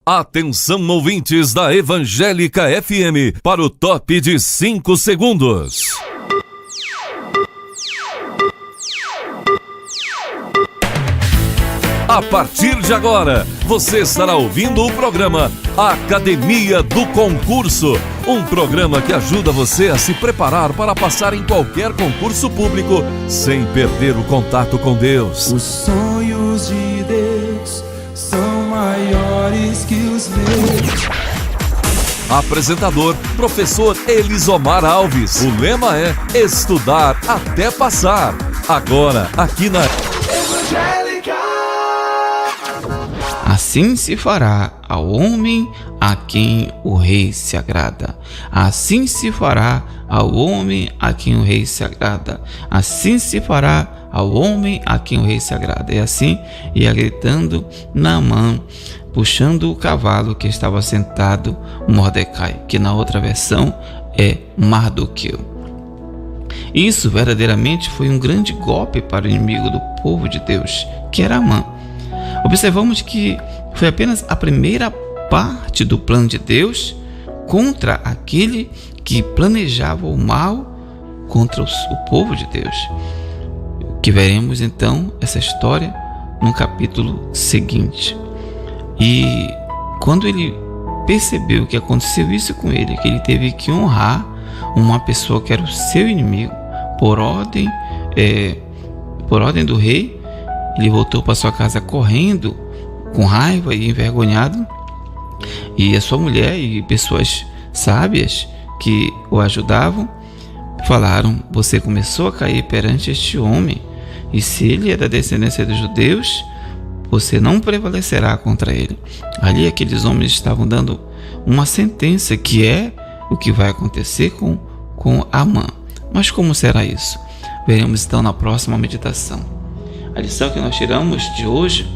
Atenção, ouvintes da Evangélica FM, para o top de 5 segundos. A partir de agora, você estará ouvindo o programa Academia do Concurso, um programa que ajuda você a se preparar para passar em qualquer concurso público sem perder o contato com Deus. Os sonhos de Deus são maiores que os meus. Apresentador, professor Elisomar Alves. O lema é estudar até passar. Agora, aqui na Evangélica. Assim se fará ao homem a quem o rei se agrada. Assim se fará ao homem a quem o rei se agrada. Assim se fará ao homem a quem o rei se agrada. E assim ia gritando Naamã, puxando o cavalo que estava sentado Mordecai, que na outra versão é Mardoqueu. Isso verdadeiramente foi um grande golpe para o inimigo do povo de Deus, que era Amã. Observamos que foi apenas a primeira parte do plano de Deus contra aquele que planejava o mal contra o povo de Deus. Que veremos então essa história no capítulo seguinte. E quando ele percebeu que aconteceu isso com ele, que ele teve que honrar uma pessoa que era o seu inimigo por ordem do rei, ele voltou para sua casa correndo, com raiva e envergonhado. E a sua mulher e pessoas sábias que o ajudavam falaram: você começou a cair perante este homem, e se ele é da descendência dos judeus, você não prevalecerá contra ele. Ali aqueles homens estavam dando uma sentença, que é o que vai acontecer com Amã. Mas como será isso? Veremos então na próxima meditação. A lição que nós tiramos de hoje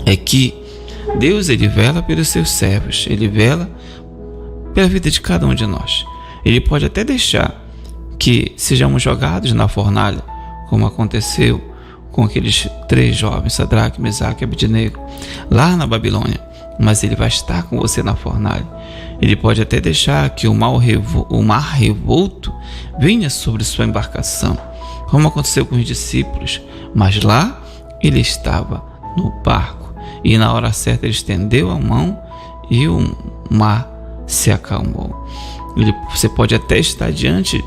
é que Deus, ele vela pelos seus servos, ele vela pela vida de cada um de nós. Ele pode até deixar que sejamos jogados na fornalha, como aconteceu com aqueles 3 jovens, Sadraque, Mesaque e Abednego, lá na Babilônia, mas ele vai estar com você na fornalha. Ele pode até deixar que o mar revolto venha sobre sua embarcação, como aconteceu com os discípulos, mas lá ele estava no barco, e na hora certa ele estendeu a mão e o mar se acalmou. Você pode até estar diante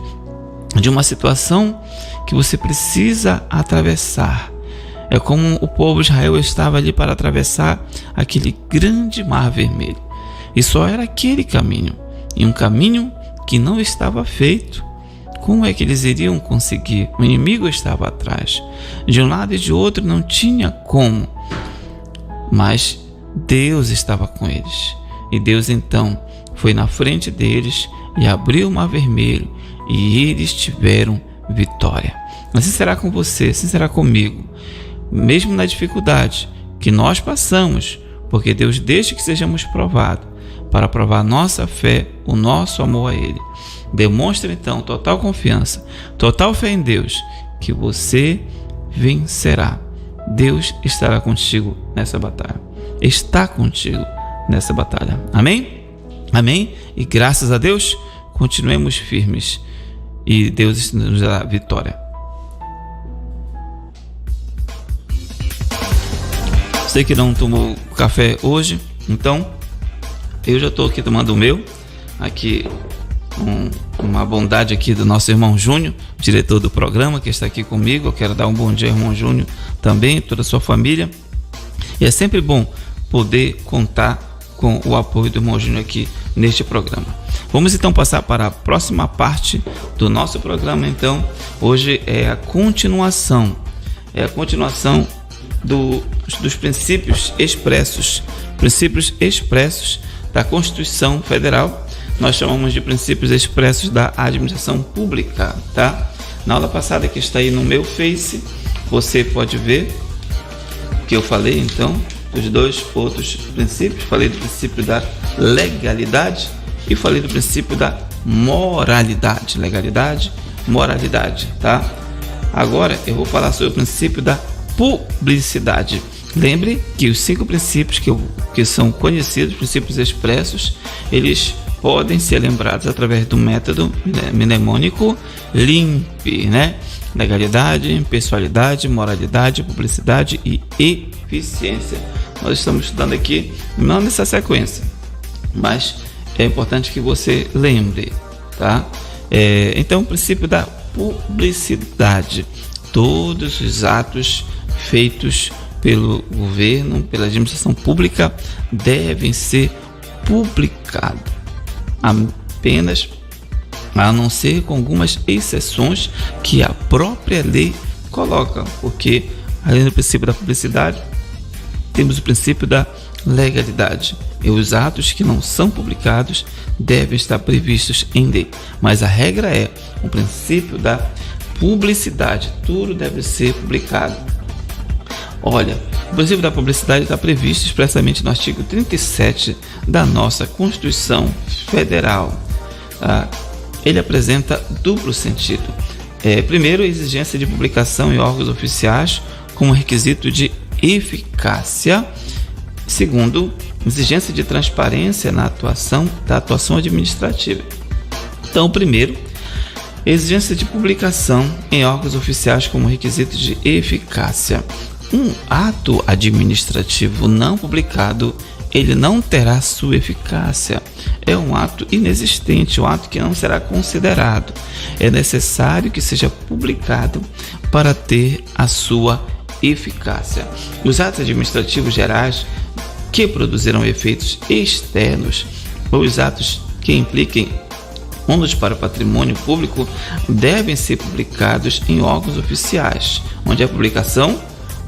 de uma situação que você precisa atravessar. É como o povo de Israel estava ali para atravessar aquele grande mar vermelho, e só era aquele caminho, e um caminho que não estava feito. Como é que eles iriam conseguir? O inimigo estava atrás, de um lado e de outro não tinha como, mas Deus estava com eles, e Deus então foi na frente deles e abriu o mar vermelho, e eles tiveram vitória. Assim será com você, assim será comigo, mesmo na dificuldade que nós passamos, porque Deus deixa que sejamos provados, para provar nossa fé, o nosso amor a Ele. Demonstre então total confiança, total fé em Deus, que você vencerá. Deus estará contigo nessa batalha. Está contigo nessa batalha. Amém? Amém? E graças a Deus, continuemos firmes, e Deus nos dará vitória. Você que não tomou café hoje, então eu já estou aqui tomando o meu, aqui uma bondade aqui do nosso irmão Júnior, diretor do programa, que está aqui comigo. Eu quero dar um bom dia ao irmão Júnior também, toda a sua família. E é sempre bom poder contar com o apoio do irmão Júnior aqui neste programa. Vamos então passar para a próxima parte do nosso programa. Então, hoje é a continuação dos princípios expressos da Constituição Federal. Nós chamamos de princípios expressos da administração pública, tá? Na aula passada, que está aí no meu Face, você pode ver que eu falei então dos 2 outros princípios. Falei do princípio da legalidade e falei do princípio da moralidade. Legalidade, moralidade, tá? Agora eu vou falar sobre o princípio da publicidade. Lembre que os 5 princípios que são conhecidos, princípios expressos, eles podem ser lembrados através do método mnemônico LIMP, né? Legalidade, pessoalidade, moralidade, publicidade e eficiência. Nós estamos estudando aqui, não nessa sequência, mas é importante que você lembre, tá? Então, o princípio da publicidade. Todos os atos feitos pelo governo, pela administração pública, devem ser publicados. Apenas, a não ser com algumas exceções que a própria lei coloca, porque além do princípio da publicidade, temos o princípio da legalidade, e os atos que não são publicados devem estar previstos em lei, mas a regra é o princípio da publicidade, tudo deve ser publicado. Olha, o princípio da publicidade está previsto expressamente no artigo 37 da nossa Constituição Federal. Ele apresenta duplo sentido. Primeiro, a exigência de publicação em órgãos oficiais como requisito de eficácia. Segundo, exigência de transparência na atuação administrativa. Então, primeiro, exigência de publicação em órgãos oficiais como requisito de eficácia. Um ato administrativo não publicado, ele não terá sua eficácia. É um ato inexistente, um ato que não será considerado. É necessário que seja publicado para ter a sua eficácia. Os atos administrativos gerais que produzirão efeitos externos ou os atos que impliquem ônus para o patrimônio público devem ser publicados em órgãos oficiais, onde a publicação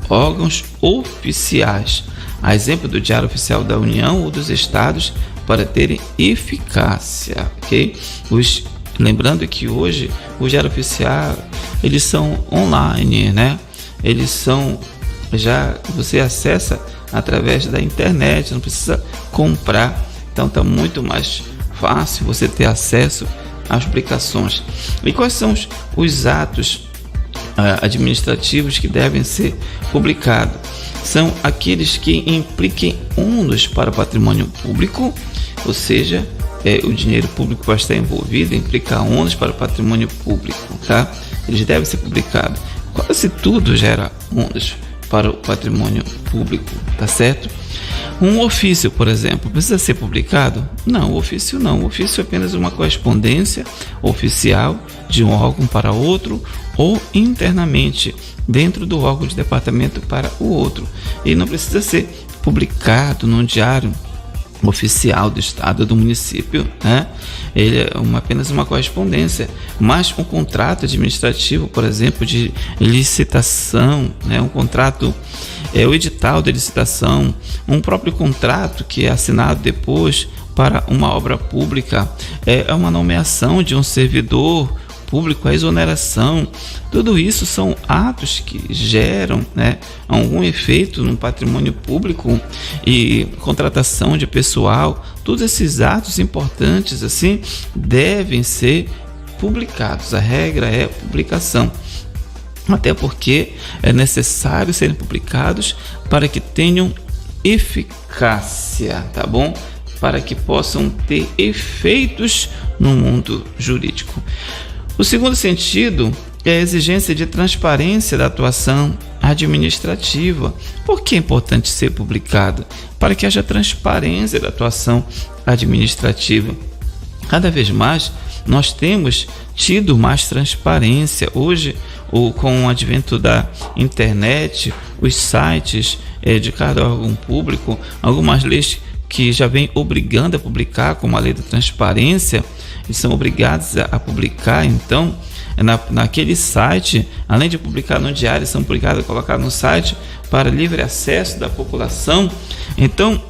órgãos oficiais, a exemplo do Diário Oficial da União ou dos Estados, para terem eficácia, ok? Lembrando que hoje o Diário Oficial, eles são online, né? Eles são, você acessa através da internet, não precisa comprar, então está muito mais fácil você ter acesso às publicações. E quais são os atos administrativos que devem ser publicados? São aqueles que impliquem ônus para o patrimônio público, ou seja, o dinheiro público vai estar envolvido, implica ônus para o patrimônio público, tá? Eles devem ser publicados. Quase tudo gera ônus para o patrimônio público, tá certo? Um ofício, por exemplo, precisa ser publicado? Não, o ofício não. O ofício é apenas uma correspondência oficial de um órgão para outro ou internamente dentro do órgão de departamento para o outro. E não precisa ser publicado num diário oficial do estado ou do município, né? Ele é apenas uma correspondência, mas um contrato administrativo, por exemplo, de licitação, né? Um contrato, o edital de licitação, um próprio contrato que é assinado depois para uma obra pública, é uma nomeação de um servidor público, a exoneração, tudo isso são atos que geram, né, algum efeito no patrimônio público, e contratação de pessoal, todos esses atos importantes assim devem ser publicados. A regra é publicação, até porque é necessário serem publicados para que tenham eficácia, tá bom? Para que possam ter efeitos no mundo jurídico. O segundo sentido é a exigência de transparência da atuação administrativa. Por que é importante ser publicado? Para que haja transparência da atuação administrativa. Cada vez mais nós temos tido mais transparência. Hoje, com o advento da internet, os sites de cada órgão público, algumas leis que já vêm obrigando a publicar, como a lei da transparência, eles são obrigados a publicar, então, naquele site, além de publicar no diário, são obrigados a colocar no site para livre acesso da população. Então,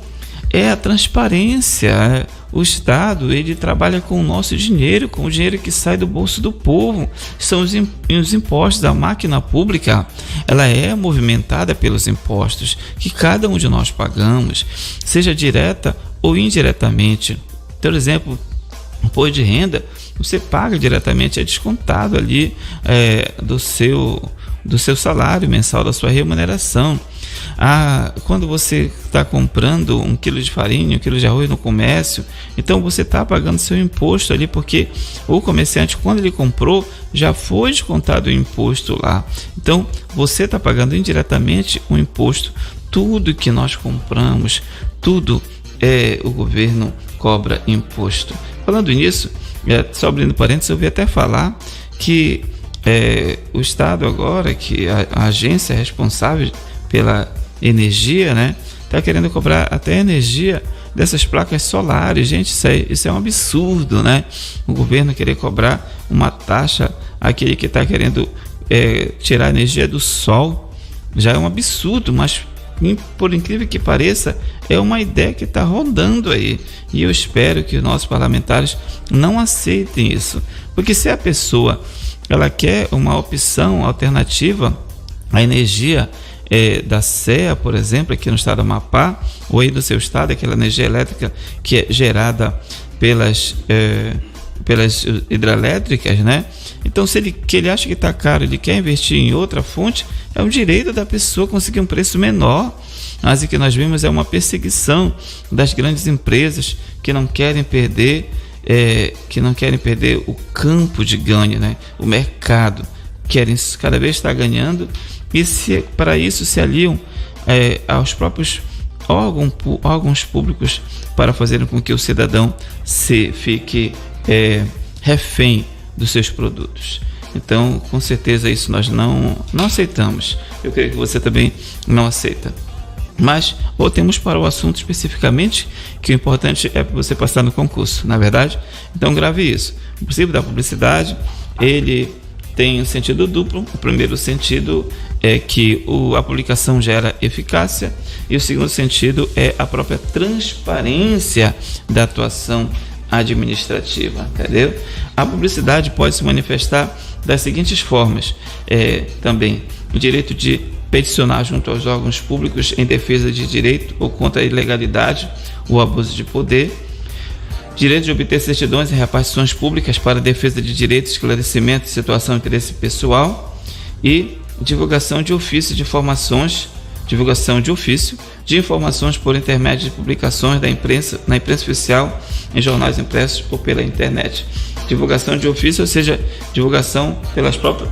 é a transparência. O Estado, ele trabalha com o nosso dinheiro, com o dinheiro que sai do bolso do povo. São os impostos. A máquina pública, ela é movimentada pelos impostos que cada um de nós pagamos, seja direta ou indiretamente. Por exemplo, imposto de renda, você paga diretamente, é descontado ali do seu salário mensal, da sua remuneração. Quando você está comprando 1 quilo de farinha, 1 quilo de arroz no comércio, então você está pagando seu imposto ali, porque o comerciante, quando ele comprou, já foi descontado o imposto lá. Então você está pagando indiretamente o imposto. Tudo que nós compramos, tudo o governo cobra imposto. Falando nisso, só abrindo parênteses, eu vi até falar que o Estado agora, que a agência responsável pela energia, né, está querendo cobrar até energia dessas placas solares. Gente, isso é um absurdo, né? O governo querer cobrar uma taxa, aquele que está querendo tirar a energia do sol, já é um absurdo, mas por incrível que pareça, é uma ideia que está rodando aí, e eu espero que os nossos parlamentares não aceitem isso, porque se a pessoa ela quer uma opção alternativa à energia da SEA, por exemplo, aqui no estado do Amapá, ou aí do seu estado, aquela energia elétrica que é gerada pelas hidrelétricas, né? Então, se ele acha que está caro, ele quer investir em outra fonte, é um direito da pessoa conseguir um preço menor. Mas o que nós vimos é uma perseguição das grandes empresas que não querem perder o campo de ganho, né? O mercado, querem cada vez estar ganhando, e para isso se aliam aos próprios órgãos públicos para fazerem com que o cidadão fique refém dos seus produtos. Então, com certeza isso nós não aceitamos. Eu creio que você também não aceita. Mas voltemos para o assunto especificamente, que o importante é você passar no concurso, na verdade. Então grave isso. O princípio da publicidade, ele tem um sentido duplo. O primeiro sentido é que a publicação gera eficácia, e o segundo sentido é a própria transparência da atuação administrativa, entendeu? A publicidade pode se manifestar das seguintes formas: também o direito de peticionar junto aos órgãos públicos em defesa de direito ou contra a ilegalidade ou abuso de poder, direito de obter certidões e repartições públicas para defesa de direitos, esclarecimento de situação de interesse pessoal, e divulgação de ofício de informações por intermédio de publicações na imprensa oficial, em jornais impressos ou pela internet. Divulgação de ofício, ou seja, divulgação pelas próprias...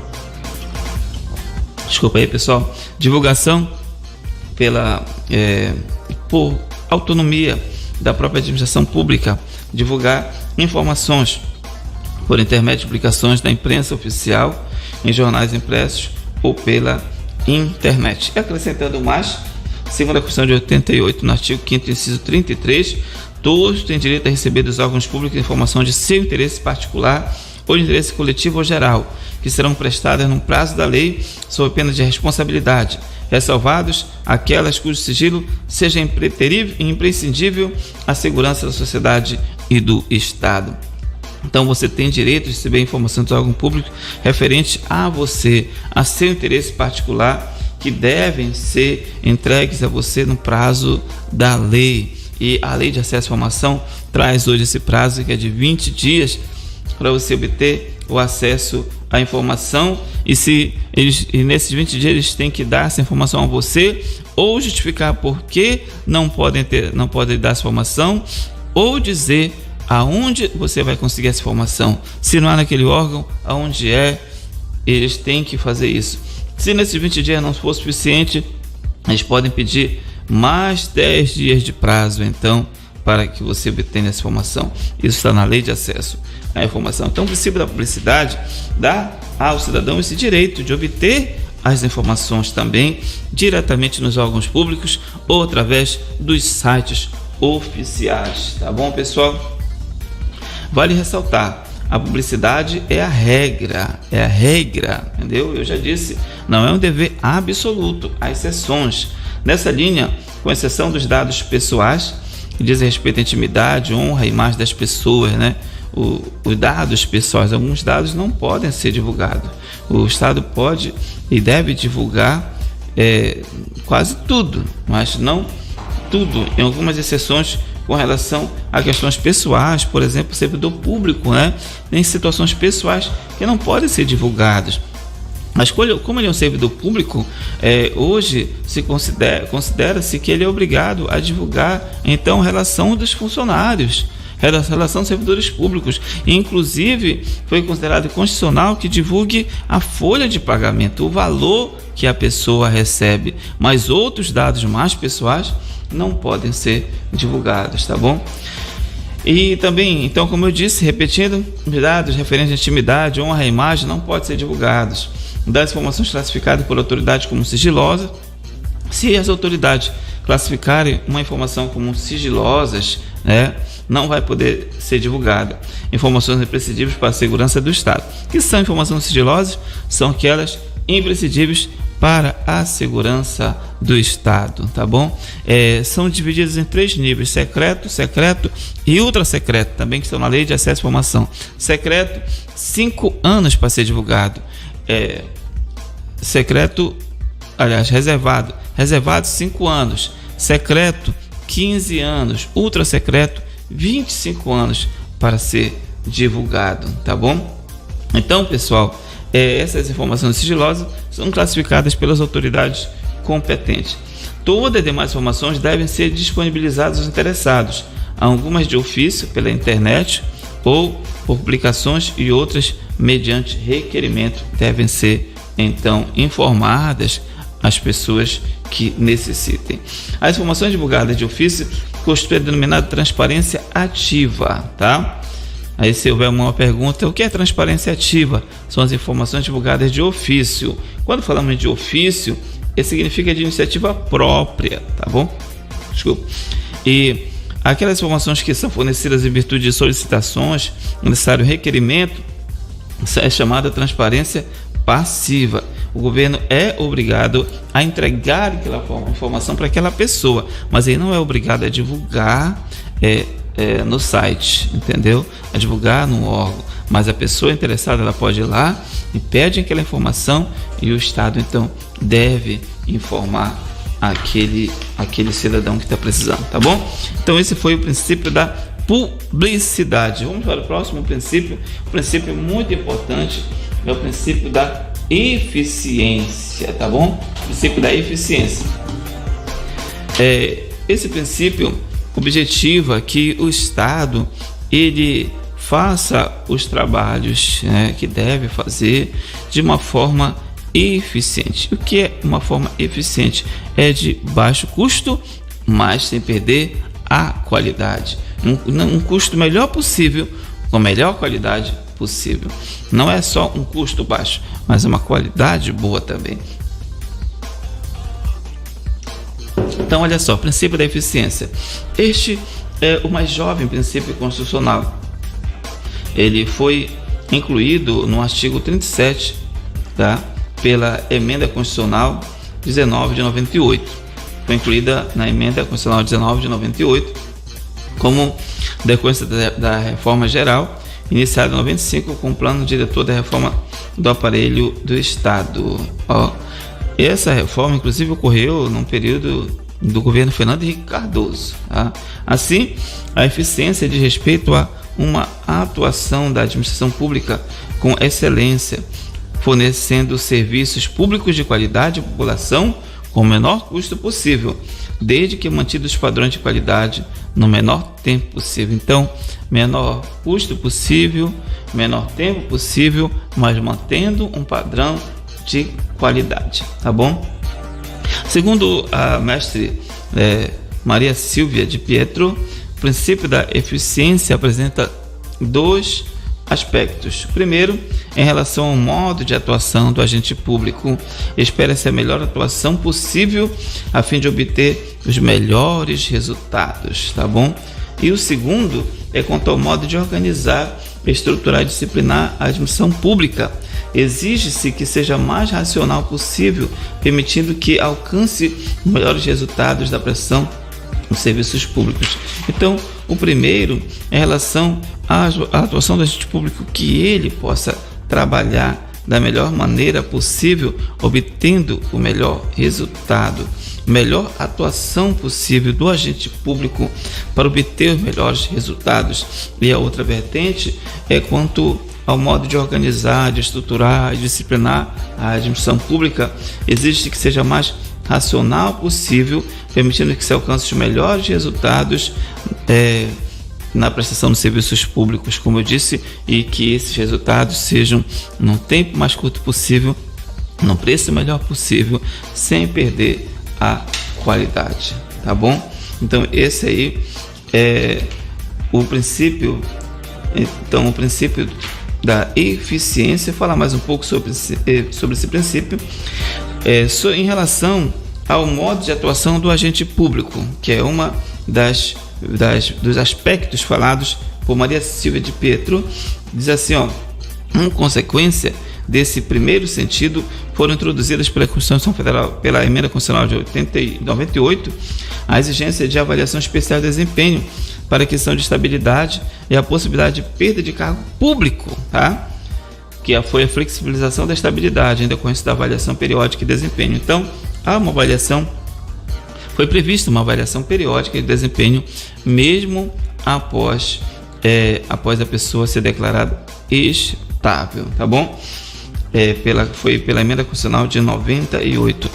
Desculpa aí, pessoal. Divulgação por autonomia da própria administração pública, divulgar informações por intermédio de publicações na imprensa oficial, em jornais impressos ou pela internet. E acrescentando mais, segundo a Constituição de 88, no artigo 5º, inciso 33, todos têm direito a receber dos órgãos públicos informação de seu interesse particular ou de interesse coletivo ou geral, que serão prestadas no prazo da lei, sob pena de responsabilidade, ressalvados aquelas cujo sigilo seja imprescindível à segurança da sociedade e do Estado. Então você tem direito de receber informação dos órgãos públicos referente a você, a seu interesse particular, que devem ser entregues a você no prazo da lei. E a Lei de Acesso à Informação traz hoje esse prazo, que é de 20 dias, para você obter o acesso à informação. E nesses 20 dias eles têm que dar essa informação a você, ou justificar por que não podem dar essa informação, ou dizer aonde você vai conseguir essa informação. Se não é naquele órgão, aonde eles têm que fazer isso. Se nesses 20 dias não for suficiente, eles podem pedir mais 10 dias de prazo, então, para que você obtenha essa informação. Isso está na Lei de Acesso à Informação. Então, o princípio da publicidade dá ao cidadão esse direito de obter as informações também diretamente nos órgãos públicos ou através dos sites oficiais. Tá bom, pessoal? Vale ressaltar, a publicidade é a regra, entendeu? Eu já disse, não é um dever absoluto, há exceções. Nessa linha, com exceção dos dados pessoais, que dizem respeito à intimidade, honra e imagem das pessoas, né? Os dados pessoais, alguns dados não podem ser divulgados. O Estado pode e deve divulgar quase tudo, mas não tudo, em algumas exceções com relação a questões pessoais, por exemplo, servidor público, né? Em situações pessoais que não podem ser divulgadas. Mas como ele é um servidor público, hoje considera-se que ele é obrigado a divulgar, então, a relação dos funcionários, relação dos servidores públicos. E, inclusive, foi considerado constitucional que divulgue a folha de pagamento, o valor que a pessoa recebe, mas outros dados mais pessoais não podem ser divulgados, tá bom? E também, então, como eu disse, repetindo, dados referentes à intimidade, honra e imagem não podem ser divulgados. Das informações classificadas por autoridade como sigilosa, se as autoridades classificarem uma informação como sigilosas, não vai poder ser divulgada. Informações imprescindíveis para a segurança do Estado. Que são informações sigilosas? São aquelas imprescindíveis para a segurança do Estado, tá bom? São divididas em 3 níveis: secreto, secreto e ultra secreto, também que estão na Lei de Acesso à Informação. Secreto, 5 anos para ser divulgado. Secreto, aliás, reservado 5 anos, secreto 15 anos, ultra secreto 25 anos para ser divulgado, tá bom? Então, pessoal, essas informações sigilosas são classificadas pelas autoridades competentes. Todas as demais informações devem ser disponibilizadas aos interessados, algumas de ofício pela internet ou por publicações, e outras mediante requerimento devem ser então informadas as pessoas que necessitem. As informações divulgadas de ofício constituem a denominada transparência ativa, tá? Aí, se houver uma pergunta, o que é transparência ativa? São as informações divulgadas de ofício. Quando falamos de ofício, isso significa de iniciativa própria, tá bom? Desculpa. E aquelas informações que são fornecidas em virtude de solicitações, necessário requerimento, é chamada transparência passiva. O governo é obrigado a entregar aquela informação para aquela pessoa, mas ele não é obrigado a divulgar no site, entendeu? A divulgar no órgão. Mas a pessoa interessada, ela pode ir lá e pede aquela informação, e o Estado então deve informar aquele cidadão que está precisando, tá bom? Então esse foi o princípio da publicidade. Vamos para o próximo princípio. Um princípio muito importante é o princípio da eficiência, tá bom? O princípio da eficiência. Esse princípio objetiva que o Estado ele faça os trabalhos que deve fazer de uma forma eficiente. O que é uma forma eficiente? É de baixo custo, mas sem perder a qualidade. Um custo melhor possível, com a melhor qualidade possível. Não é só um custo baixo, mas uma qualidade boa também. Então, olha só, princípio da eficiência. Este é o mais jovem princípio constitucional. Ele foi incluído no artigo 37, tá? Pela emenda constitucional 19 de 98. Foi incluída na emenda constitucional 19 de 98 como decorrência da reforma geral iniciada em 95 com o plano diretor da reforma do aparelho do Estado. Essa reforma, inclusive, ocorreu num período do governo Fernando Henrique Cardoso. Tá? Assim, a eficiência diz respeito a uma atuação da administração pública com excelência, fornecendo serviços públicos de qualidade à população com o menor custo possível, desde que mantidos os padrões de qualidade no menor tempo possível. Então, menor custo possível, menor tempo possível, mas mantendo um padrão de qualidade, tá bom? Segundo a mestre Maria Silvia de Pietro, o princípio da eficiência apresenta 2 aspectos. Primeiro, em relação ao modo de atuação do agente público, espera-se a melhor atuação possível a fim de obter os melhores resultados, tá bom? E o segundo é quanto ao modo de organizar, estruturar e disciplinar a administração pública. Exige-se que seja mais racional possível, permitindo que alcance os melhores resultados da prestação dos serviços públicos. Então, o primeiro é em relação à atuação do agente público, que ele possa trabalhar da melhor maneira possível, obtendo o melhor resultado, melhor atuação possível do agente público para obter os melhores resultados. E a outra vertente é quanto ao modo de organizar, de estruturar e disciplinar a administração pública, exige que seja mais racional possível, permitindo que se alcance os melhores resultados na prestação de serviços públicos, como eu disse, e que esses resultados sejam no tempo mais curto possível, no preço melhor possível, sem perder a qualidade, tá bom? Então esse aí é o princípio. Então o princípio da eficiência, falar mais um pouco sobre esse princípio, em relação ao modo de atuação do agente público, que é uma dos aspectos falados por Maria Silvia de Pietro. Diz assim, em consequência desse primeiro sentido, foram introduzidas pela Constituição Federal, pela Emenda Constitucional de 98, a exigência de avaliação especial de desempenho para a questão de estabilidade e a possibilidade de perda de cargo público, tá? Que foi a flexibilização da estabilidade em decorrência da avaliação periódica de desempenho. Então, foi prevista uma avaliação periódica de desempenho, mesmo após a pessoa ser declarada estável, tá bom? Foi pela Emenda Constitucional de 98.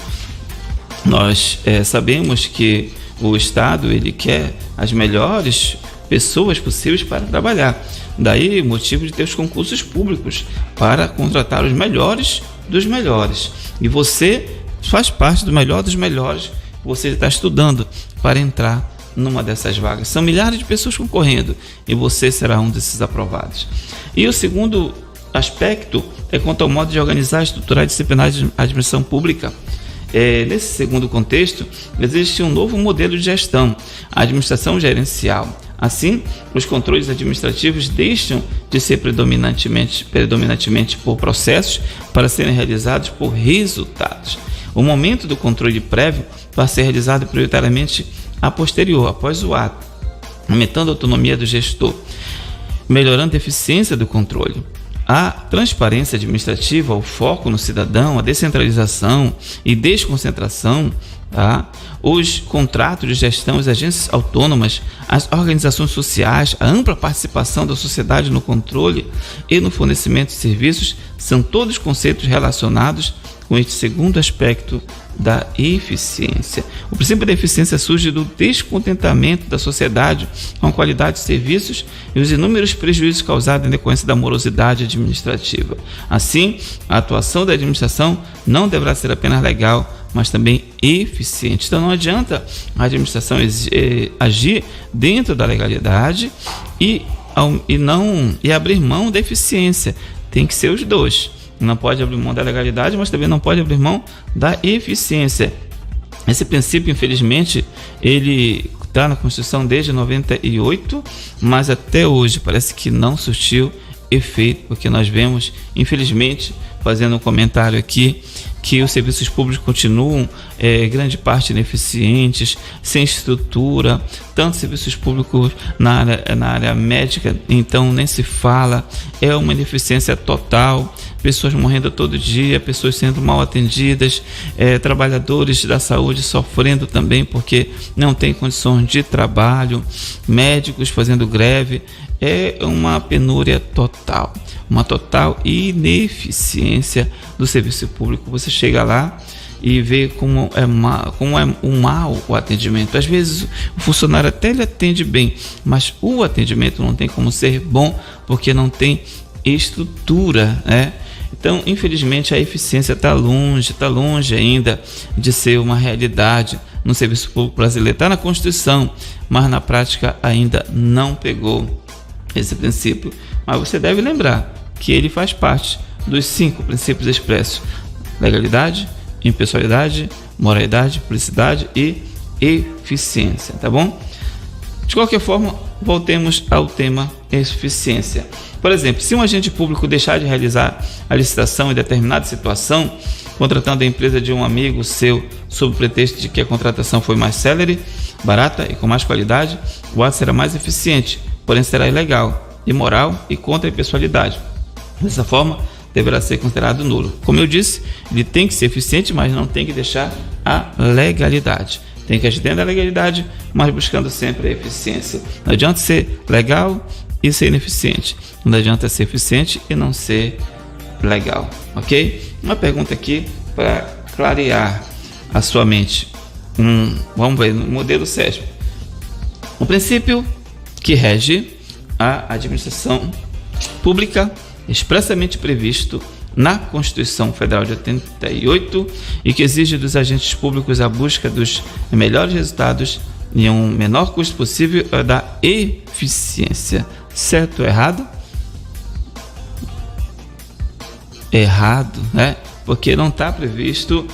Nós sabemos que o Estado ele quer as melhores pessoas possíveis para trabalhar. Daí o motivo de ter os concursos públicos para contratar os melhores dos melhores. E você faz parte do melhor dos melhores. Você está estudando para entrar numa dessas vagas. São milhares de pessoas concorrendo e você será um desses aprovados. E o segundo aspecto é quanto ao modo de organizar, estruturar e disciplinar a administração pública. Nesse segundo contexto, existe um novo modelo de gestão, a administração gerencial. Assim, os controles administrativos deixam de ser predominantemente por processos para serem realizados por resultados. O momento do controle prévio vai ser realizado prioritariamente a posterior, após o ato, aumentando a autonomia do gestor, melhorando a eficiência do controle. A transparência administrativa, o foco no cidadão, a descentralização e desconcentração, tá? Os contratos de gestão, as agências autônomas, as organizações sociais, a ampla participação da sociedade no controle e no fornecimento de serviços são todos conceitos relacionados com este segundo aspecto da eficiência. O princípio da eficiência surge do descontentamento da sociedade com a qualidade de serviços e os inúmeros prejuízos causados em decorrência da morosidade administrativa. Assim, a atuação da administração não deverá ser apenas legal, mas também eficiente. Então não adianta a administração agir dentro da legalidade e abrir mão da eficiência. Tem que ser os dois. Não pode abrir mão da legalidade, mas também não pode abrir mão da eficiência. Esse princípio, infelizmente, ele está na Constituição desde 98, mas até hoje parece que não surtiu efeito, porque nós vemos, infelizmente, fazendo um comentário aqui, que os serviços públicos continuam grande parte ineficientes, sem estrutura, tanto serviços públicos na área médica, então nem se fala, é uma ineficiência total, pessoas morrendo todo dia, pessoas sendo mal atendidas, trabalhadores da saúde sofrendo também porque não tem condições de trabalho, médicos fazendo greve, é uma penúria total, uma total ineficiência do serviço público. Você chega lá e vê como é mal o atendimento. Às vezes o funcionário até ele atende bem, mas o atendimento não tem como ser bom porque não tem estrutura, né? Então, infelizmente, a eficiência está longe ainda de ser uma realidade no serviço público brasileiro. Está na Constituição, mas na prática ainda não pegou esse princípio. Mas você deve lembrar que ele faz parte dos 5 princípios expressos: legalidade, impessoalidade, moralidade, publicidade e eficiência, tá bom? De qualquer forma, voltemos ao tema eficiência. Por exemplo, se um agente público deixar de realizar a licitação em determinada situação, contratando a empresa de um amigo seu sob o pretexto de que a contratação foi mais célere, barata e com mais qualidade, o ato será mais eficiente, porém será ilegal, imoral e contra a impessoalidade. Dessa forma, deverá ser considerado nulo. Como eu disse, ele tem que ser eficiente, mas não tem que deixar a legalidade. Tem que agir dentro da legalidade, mas buscando sempre a eficiência. Não adianta ser legal e ser ineficiente. Não adianta ser eficiente e não ser legal, ok? Uma pergunta aqui para clarear a sua mente. Vamos ver no modelo SESP. O princípio que rege a administração pública, expressamente previsto na Constituição Federal de 88 e que exige dos agentes públicos a busca dos melhores resultados e um menor custo possível, é da eficiência. Certo ou errado? Errado, né? Porque não está previsto,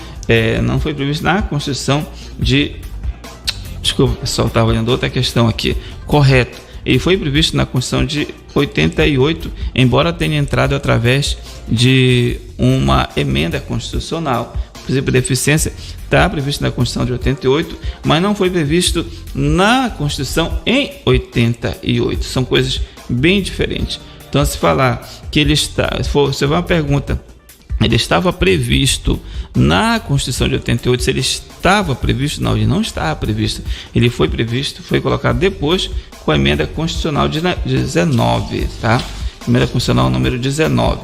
não foi previsto na Constituição de... Desculpa, pessoal, estava olhando outra questão aqui. Correto. Ele foi previsto na Constituição de 88, embora tenha entrado através de uma emenda constitucional. O princípio da eficiência está previsto na Constituição de 88, mas não foi previsto na Constituição em 88. São coisas bem diferentes. Então, se falar que ele está... Se for uma pergunta, ele estava previsto na Constituição de 88, se ele estava previsto, não, ele não estava previsto. Ele foi previsto, foi colocado depois com a emenda constitucional de 19, tá? Emenda constitucional número 19.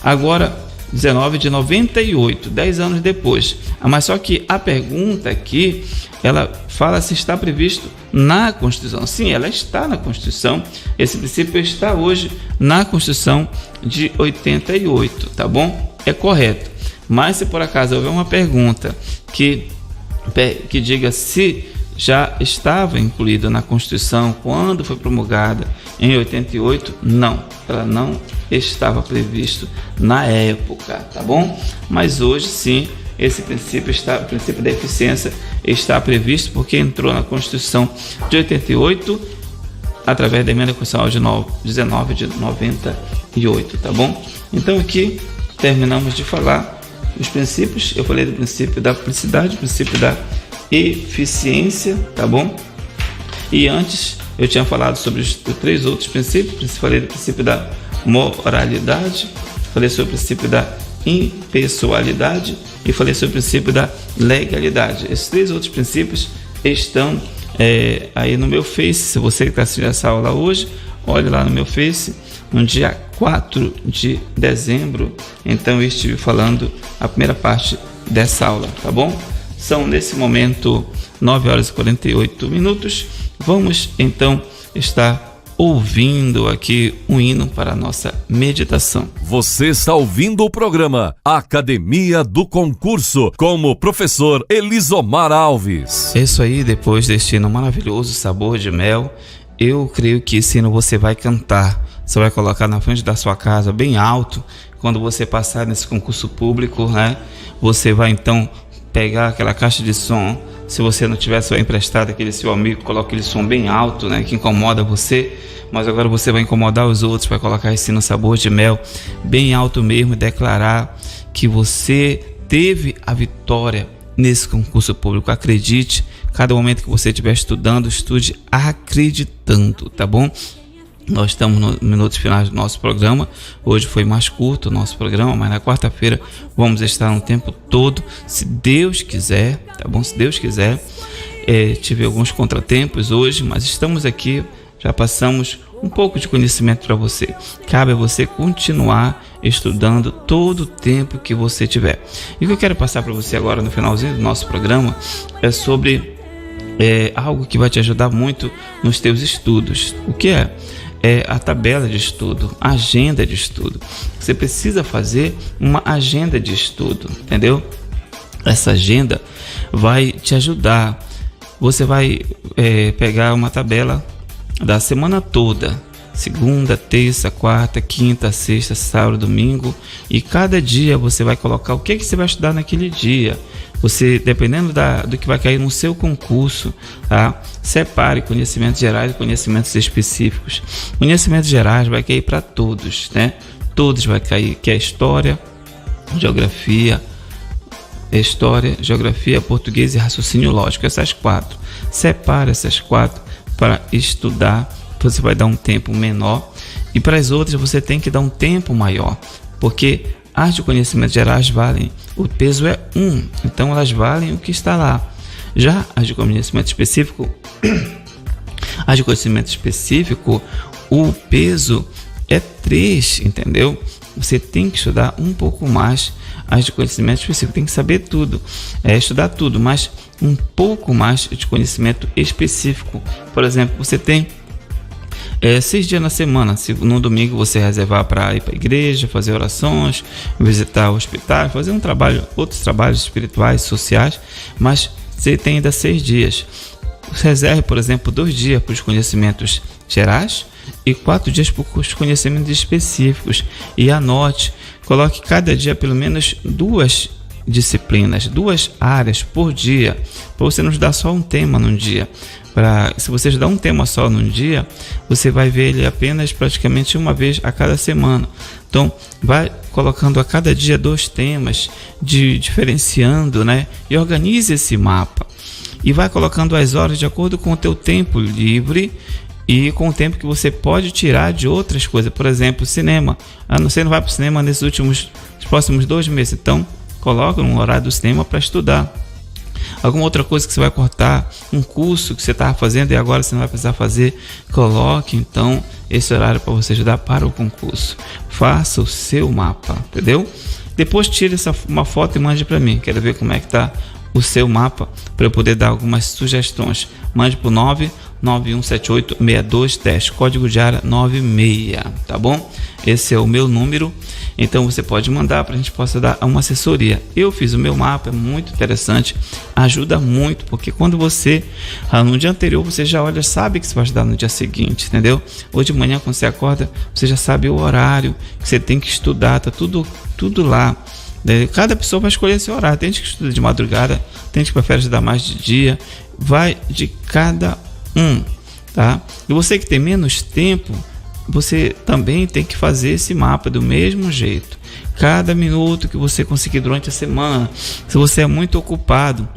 Agora, 19 de 98, 10 anos depois. Mas só que a pergunta aqui, ela fala se está previsto na Constituição. Sim, ela está na Constituição. Esse princípio está hoje na Constituição de 88, tá bom? É correto. Mas se por acaso houver uma pergunta que diga se já estava incluída na Constituição quando foi promulgada em 88, não, ela não estava previsto na época, tá bom? Mas hoje sim, esse princípio o princípio da eficiência está previsto porque entrou na Constituição de 88 através da emenda constitucional de 19 de 98, tá bom? Então aqui terminamos de falar os princípios. Eu falei do princípio da publicidade, princípio da eficiência, tá bom? E antes eu tinha falado sobre os 3 outros princípios. Falei do princípio da moralidade, falei sobre o princípio da impessoalidade e falei sobre o princípio da legalidade. Esses 3 outros princípios estão aí no meu Face. Se você que está assistindo essa aula hoje, olhe lá no meu Face, no dia 4 de dezembro. Então eu estive falando a primeira parte dessa aula, tá bom? São nesse momento 9 horas e 48 minutos. Vamos então estar ouvindo aqui um hino para a nossa meditação. Você está ouvindo o programa Academia do Concurso com o professor Elisomar Alves. É isso aí, depois deste hino maravilhoso, Sabor de Mel, eu creio que esse hino você vai cantar. Você vai colocar na frente da sua casa bem alto. Quando você passar nesse concurso público, né? Você vai então pegar aquela caixa de som. Se você não tiver, vai emprestado aquele seu amigo, coloca aquele som bem alto, né? Que incomoda você. Mas agora você vai incomodar os outros, vai colocar esse no Sabor de Mel bem alto mesmo e declarar que você teve a vitória nesse concurso público. Acredite, cada momento que você estiver estudando, estude acreditando, tá bom? Nós estamos nos minutos finais do nosso programa. Hoje foi mais curto o nosso programa, mas na quarta-feira vamos estar um tempo todo, se Deus quiser, tá bom? Se Deus quiser. Tive alguns contratempos hoje, mas estamos aqui, já passamos um pouco de conhecimento para você. Cabe a você continuar estudando todo o tempo que você tiver. E o que eu quero passar para você agora no finalzinho do nosso programa é sobre algo que vai te ajudar muito nos teus estudos. O que é? É a tabela de estudo, a agenda de estudo. Você precisa fazer uma agenda de estudo, entendeu? Essa agenda vai te ajudar. Você vai pegar uma tabela da semana toda, segunda, terça, quarta, quinta, sexta, sábado, domingo, e cada dia você vai colocar o que você vai estudar naquele dia. Você, dependendo do que vai cair no seu concurso, tá? Separe conhecimentos gerais e conhecimentos específicos. Conhecimentos gerais vai cair para todos, né? Todos vai cair, que é história, geografia, português e raciocínio lógico. Essas 4. Separe essas 4 para estudar. Você vai dar um tempo menor, e para as outras você tem que dar um tempo maior, porque as de conhecimentos gerais valem, o peso é 1, então elas valem o que está lá. Já as de conhecimento específico, As de conhecimento específico, o peso é 3, entendeu? Você tem que estudar um pouco mais. As de conhecimento específico, tem que saber tudo, estudar tudo, mas um pouco mais de conhecimento específico. Por exemplo, você tem 6 dias na semana. Se no domingo você reservar para ir para a igreja, fazer orações, visitar o hospital, fazer outros trabalhos espirituais, sociais, mas você tem ainda 6 dias. Reserve, por exemplo, 2 dias para os conhecimentos gerais e 4 dias para os conhecimentos específicos. E anote, coloque cada dia pelo menos 2 disciplinas, 2 áreas por dia, para você não estudar só um tema num dia. Se você estudar um tema só num dia, você vai ver ele apenas praticamente uma vez a cada semana. Então, vai colocando a cada dia 2 temas, diferenciando, né? E organize esse mapa. E vai colocando as horas de acordo com o teu tempo livre e com o tempo que você pode tirar de outras coisas. Por exemplo, cinema. Você não vai para o cinema nesses próximos 2 meses. Então, coloca no horário do cinema para estudar. Alguma outra coisa que você vai cortar, um curso que você estava fazendo e agora você não vai precisar fazer, coloque então esse horário para você estudar para o concurso. Faça o seu mapa, entendeu? Depois tire uma foto e mande para mim. Quero ver como é que está o seu mapa para eu poder dar algumas sugestões. Mande para o 991786210, código de área 96, tá bom? Esse é o meu número, então você pode mandar para a gente possa dar uma assessoria. Eu fiz o meu mapa, é muito interessante, ajuda muito, porque quando você, no dia anterior, você já olha, sabe que você vai estudar no dia seguinte, entendeu? Hoje de manhã, quando você acorda, você já sabe o horário que você tem que estudar, tá tudo lá. Cada pessoa vai escolher seu horário. Tem gente que estuda de madrugada, tem gente que prefere estudar mais de dia. Vai de cada um, tá? E você que tem menos tempo, você também tem que fazer esse mapa do mesmo jeito. Cada minuto que você conseguir durante a semana, se você é muito ocupado.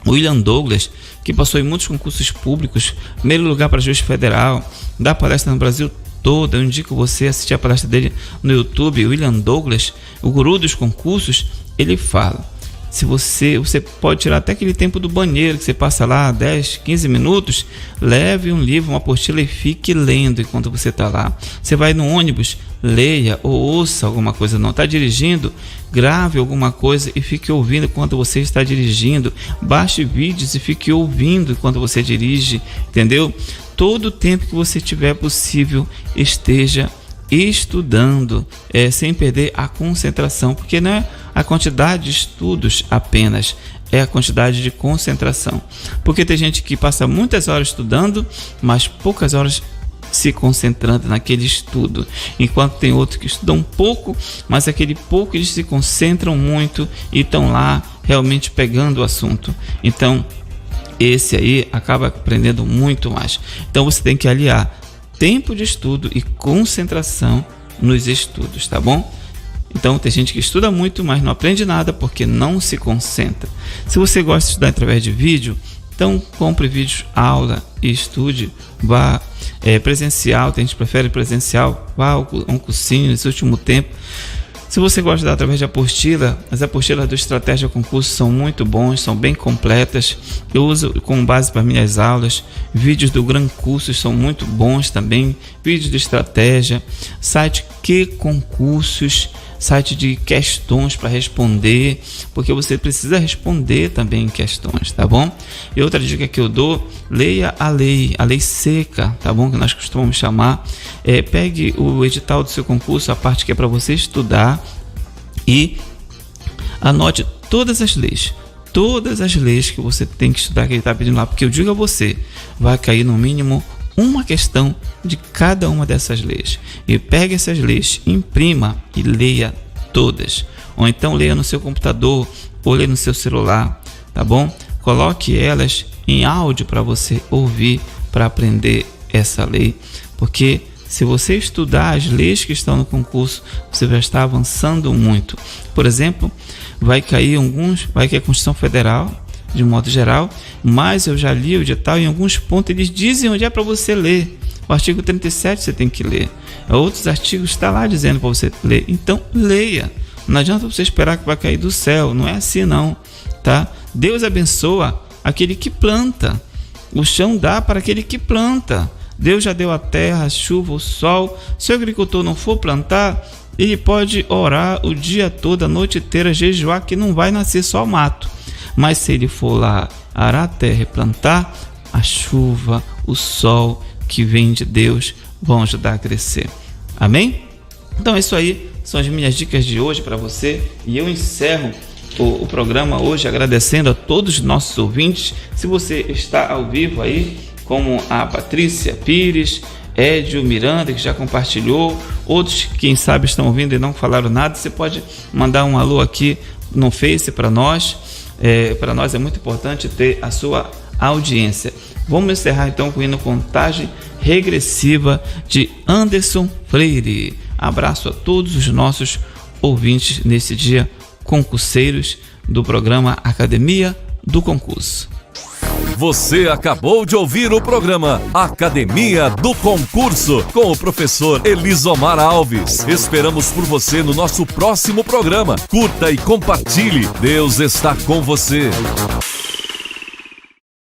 O William Douglas, que passou em muitos concursos públicos, primeiro lugar para juiz federal, dá palestra no Brasil todo. Eu indico você assistir a palestra dele no YouTube. O William Douglas, o guru dos concursos, ele fala: se você pode tirar até aquele tempo do banheiro que você passa lá 10, 15 minutos, leve um livro, uma apostila e fique lendo enquanto você está lá. Você vai no ônibus, leia ou ouça alguma coisa. Não está dirigindo, grave alguma coisa e fique ouvindo enquanto você está dirigindo. Baixe vídeos e fique ouvindo enquanto você dirige, entendeu? Todo o tempo que você tiver possível, esteja estudando, sem perder a concentração, porque não é a quantidade de estudos apenas, é a quantidade de concentração. Porque tem gente que passa muitas horas estudando, mas poucas horas se concentrando naquele estudo, enquanto tem outros que estudam pouco, mas aquele pouco eles se concentram muito e estão lá realmente pegando o assunto. Então, esse aí acaba aprendendo muito mais. Então você tem que aliar tempo de estudo e concentração nos estudos, tá bom? Então tem gente que estuda muito, mas não aprende nada porque não se concentra. Se você gosta de estudar através de vídeo, então compre vídeos, aula e estude. Vá presencial, tem gente que prefere presencial, vá a um cursinho nesse último tempo. Se você gosta de dar através de apostila, as apostilas do Estratégia Concurso são muito bons, são bem completas. Eu uso como base para minhas aulas. Vídeos do Gran Cursos são muito bons também. Vídeos de estratégia. Site Que Concursos, site de questões para responder, porque você precisa responder também questões, tá bom? E outra dica que eu dou: leia a lei seca, tá bom? Que nós costumamos chamar. Pegue o edital do seu concurso, a parte que é para você estudar, e anote todas as leis que você tem que estudar, que ele está pedindo lá, porque eu digo a você, vai cair no mínimo uma questão de cada uma dessas leis. E pegue essas leis, imprima e leia todas. Ou então leia no seu computador ou leia no seu celular, tá bom? Coloque elas em áudio para você ouvir, para aprender essa lei. Porque se você estudar as leis que estão no concurso, você vai estar avançando muito. Por exemplo, vai cair a Constituição Federal, de um modo geral, mas eu já li o edital e em alguns pontos eles dizem onde é para você ler. O artigo 37 você tem que ler. Outros artigos está lá dizendo para você ler. Então leia. Não adianta você esperar que vai cair do céu. Não é assim não, tá? Deus abençoa aquele que planta. o chão dá para aquele que planta. Deus já deu a terra, a chuva, o sol. Se o agricultor não for plantar, ele pode orar o dia todo, a noite inteira, jejuar, que não vai nascer só mato. Mas se ele for lá arar a terra e plantar, a chuva, o sol que vem de Deus vão ajudar a crescer. Amém? Então é isso aí, são as minhas dicas de hoje para você, e eu encerro o programa hoje agradecendo a todos os nossos ouvintes. Se você está ao vivo aí, como a Patrícia Pires, Edio Miranda, que já compartilhou, outros quem sabe estão ouvindo e não falaram nada, você pode mandar um alô aqui no Face para nós. Para nós é muito importante ter a sua audiência. Vamos encerrar então com o hino Contagem Regressiva de Anderson Freire. Abraço a todos os nossos ouvintes nesse dia, concurseiros do programa Academia do Concurso. Você acabou de ouvir o programa Academia do Concurso com o professor Elisomar Alves. Esperamos por você no nosso próximo programa. Curta e compartilhe. Deus está com você.